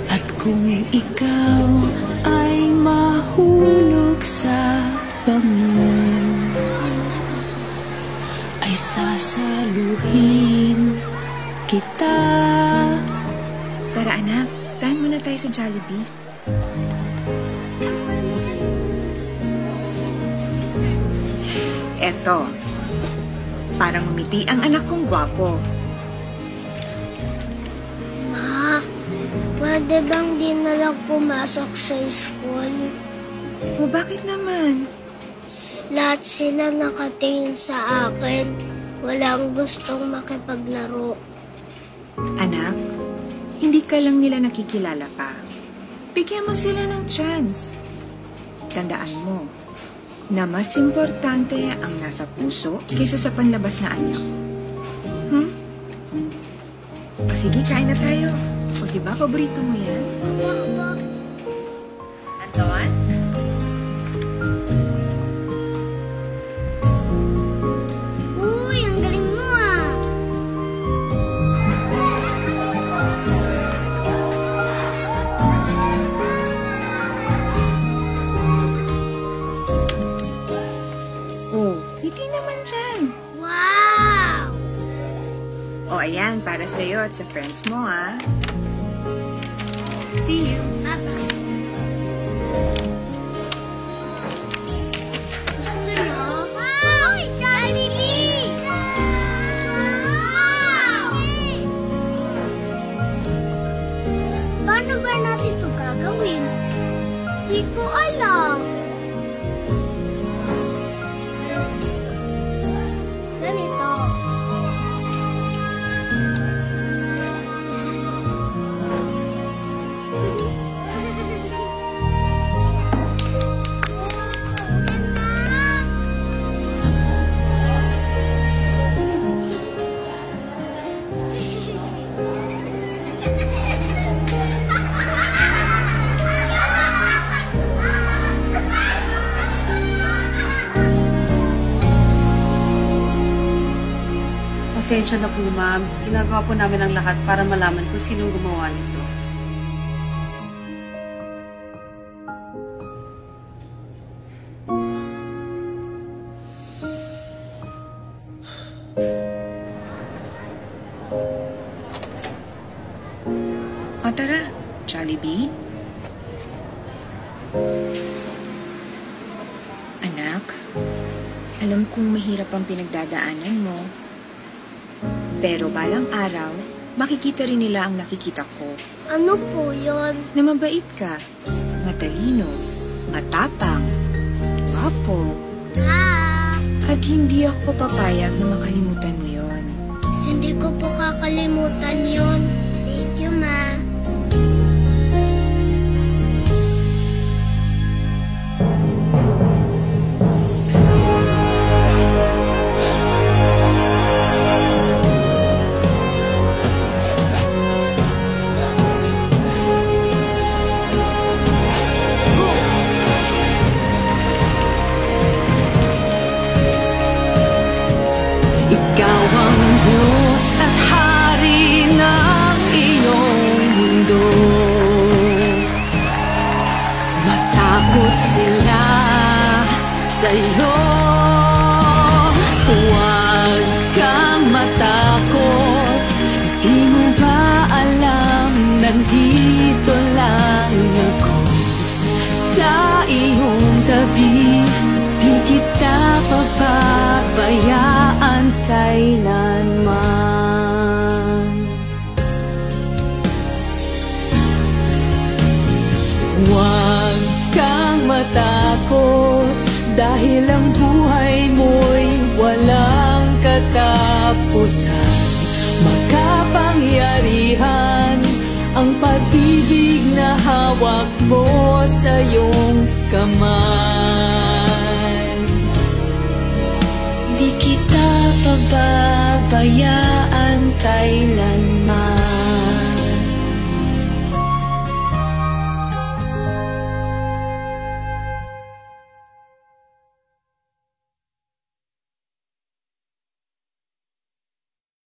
At kung ikaw ay mahulog sa bango, ay sasaluhin kita. Tara anak, tahan muna tayo sa Jollibee. Eto, parang umiti ang anak kong gwapo. Ma, pwede bang di na lang pumasok sa school? O bakit naman? Lahat sila nakatingin sa akin. Walang gustong makipaglaro. Anak, hindi ka lang nila nakikilala pa. Bigyan mo sila ng chance. Tandaan mo na mas importante ang nasa puso kaysa sa panlabas na anyo. O sige, kain na tayo. O diba, paborito mo yan? Anton? Uy, ang galing mo ah! Oh, hindi naman dyan. Wow! O ayan, para sa'yo at sa friends mo, ha? See you. Bye-bye. Gusto niyo? Wow! Jollibee! Wow! Paano ba natin ito gagawin? Di ko alam. Ganito. Pasensya na po, ma'am. Ginagawa po namin ang lahat para malaman kung sinong gumawa nito. O tara, Jollibee. Anak, alam kong mahirap ang pinagdadaanan mo. Pero balang araw, makikita rin nila ang nakikita ko. Ano po yun? Na mabait ka, matalino, matapang, gwapo. Ah, At hindi ako papayag na makalimutan mo yon. hindi ko po kakalimutan yun. Thank you, Ma. Ikaw ang Diyos at Hari ng iyong mundo. Matakot sila sa'yo. Huwag kang matakot. Di mo ba alam, nandito lang ako sa iyong tabi. Di kita pababayaan kailanman. Huwag kang matakot, dahil ang buhay mo'y walang katapusan. Makapangyarihan ang pag-ibig na hawak mo sa iyong kamay. Di kita pababayaan kailanman.